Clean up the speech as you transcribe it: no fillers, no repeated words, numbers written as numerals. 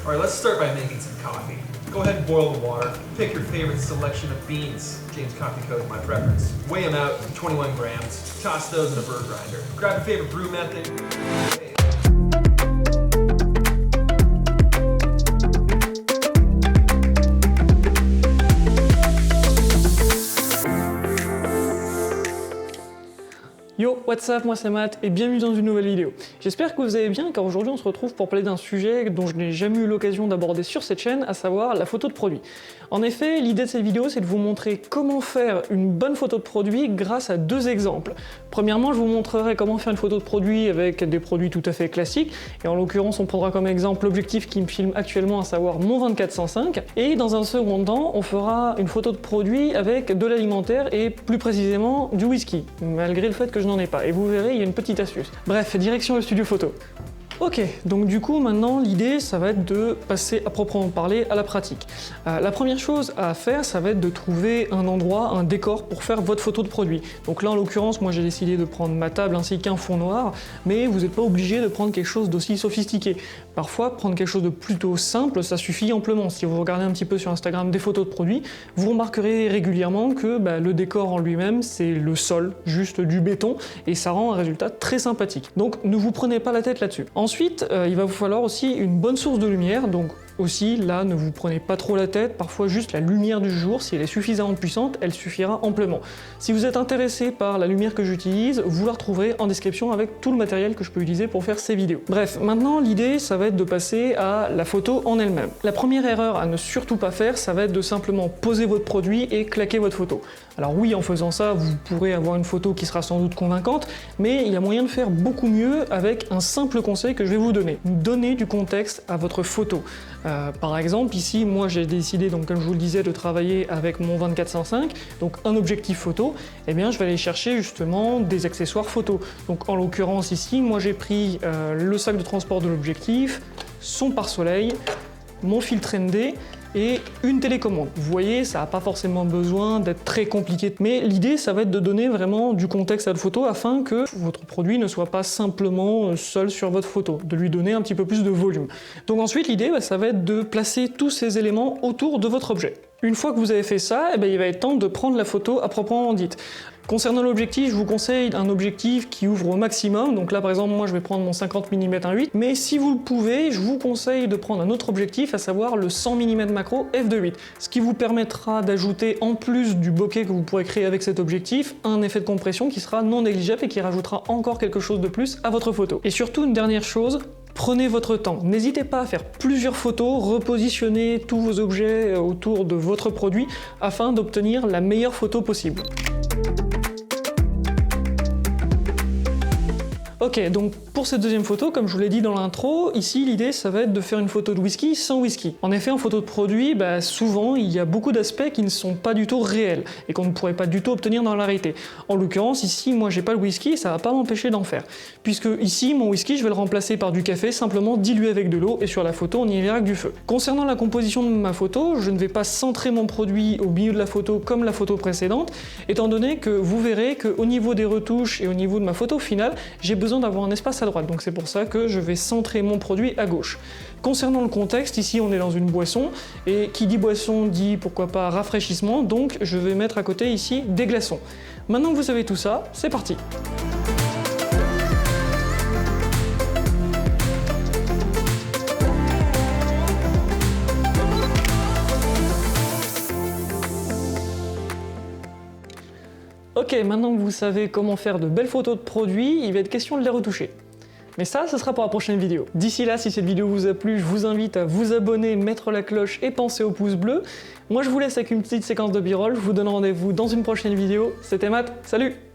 Alright, let's start by making some coffee. Go ahead and boil the water. Pick your favorite selection of beans. James Coffee Co. is my preference. Weigh them out, 21 grams. Toss those in a bird grinder. Grab your favorite brew method. Yo, what's up, moi c'est Matt et bienvenue dans une nouvelle vidéo. J'espère que vous allez bien car aujourd'hui on se retrouve pour parler d'un sujet dont je n'ai jamais eu l'occasion d'aborder sur cette chaîne, à savoir la photo de produit. En effet, l'idée de cette vidéo c'est de vous montrer comment faire une bonne photo de produit grâce à deux exemples. Premièrement, je vous montrerai comment faire une photo de produit avec des produits tout à fait classiques, et en l'occurrence on prendra comme exemple l'objectif qui me filme actuellement, à savoir mon 24-105, et dans un second temps on fera une photo de produit avec de l'alimentaire et plus précisément du whisky, malgré le fait que je n'en ai pas, et vous verrez, il y a une petite astuce. Bref, direction le studio photo. Ok, donc du coup maintenant l'idée ça va être de passer à proprement parler à la pratique. La première chose à faire, ça va être de trouver un endroit, un décor pour faire votre photo de produit. Donc là en l'occurrence moi j'ai décidé de prendre ma table ainsi qu'un fond noir, mais vous n'êtes pas obligé de prendre quelque chose d'aussi sophistiqué. Parfois prendre quelque chose de plutôt simple ça suffit amplement. Si vous regardez un petit peu sur Instagram des photos de produits, vous remarquerez régulièrement que le décor en lui-même c'est le sol, juste du béton, et ça rend un résultat très sympathique. Donc ne vous prenez pas la tête là-dessus. Ensuite, il va vous falloir aussi une bonne source de lumière, donc aussi là ne vous prenez pas trop la tête, parfois juste la lumière du jour, si elle est suffisamment puissante, elle suffira amplement. Si vous êtes intéressé par la lumière que j'utilise, vous la retrouverez en description avec tout le matériel que je peux utiliser pour faire ces vidéos. Bref, maintenant l'idée ça va être de passer à la photo en elle-même. La première erreur à ne surtout pas faire, ça va être de simplement poser votre produit et claquer votre photo. Alors oui, en faisant ça, vous pourrez avoir une photo qui sera sans doute convaincante, mais il y a moyen de faire beaucoup mieux avec un simple conseil que je vais vous donner. Donnez du contexte à votre photo. Par exemple, ici, moi j'ai décidé, donc comme je vous le disais, de travailler avec mon 24-105, donc un objectif photo, et bien je vais aller chercher justement des accessoires photo. Donc en l'occurrence ici, moi j'ai pris le sac de transport de l'objectif, son pare-soleil, mon filtre ND, et une télécommande. Vous voyez, ça n'a pas forcément besoin d'être très compliqué, mais l'idée ça va être de donner vraiment du contexte à la photo afin que votre produit ne soit pas simplement seul sur votre photo, de lui donner un petit peu plus de volume. Donc ensuite l'idée ça va être de placer tous ces éléments autour de votre objet. Une fois que vous avez fait ça, il va être temps de prendre la photo à proprement dite. Concernant l'objectif, je vous conseille un objectif qui ouvre au maximum, donc là par exemple moi je vais prendre mon 50 mm 1.8, mais si vous le pouvez, je vous conseille de prendre un autre objectif, à savoir le 100 mm macro f2.8, ce qui vous permettra d'ajouter en plus du bokeh que vous pourrez créer avec cet objectif, un effet de compression qui sera non négligeable et qui rajoutera encore quelque chose de plus à votre photo. Et surtout une dernière chose, prenez votre temps, n'hésitez pas à faire plusieurs photos, repositionnez tous vos objets autour de votre produit afin d'obtenir la meilleure photo possible. Ok, donc pour cette deuxième photo, comme je vous l'ai dit dans l'intro, ici l'idée ça va être de faire une photo de whisky sans whisky. En effet, en photo de produit, souvent il y a beaucoup d'aspects qui ne sont pas du tout réels et qu'on ne pourrait pas du tout obtenir dans la réalité. En l'occurrence, ici moi j'ai pas le whisky et ça va pas m'empêcher d'en faire. Puisque ici mon whisky je vais le remplacer par du café simplement dilué avec de l'eau et sur la photo on y verra que du feu. Concernant la composition de ma photo, je ne vais pas centrer mon produit au milieu de la photo comme la photo précédente, étant donné que vous verrez qu'au niveau des retouches et au niveau de ma photo finale, j'ai besoin d'avoir un espace à droite, donc c'est pour ça que je vais centrer mon produit à gauche. Concernant le contexte, ici on est dans une boisson, et qui dit boisson dit pourquoi pas rafraîchissement, donc je vais mettre à côté ici des glaçons. Maintenant que vous savez tout ça, c'est parti! Ok, maintenant que vous savez comment faire de belles photos de produits, il va être question de les retoucher. Mais ça, ce sera pour la prochaine vidéo. D'ici là, si cette vidéo vous a plu, je vous invite à vous abonner, mettre la cloche et penser au pouce bleu. Moi, je vous laisse avec une petite séquence de b-roll. Je vous donne rendez-vous dans une prochaine vidéo. C'était Matt, salut!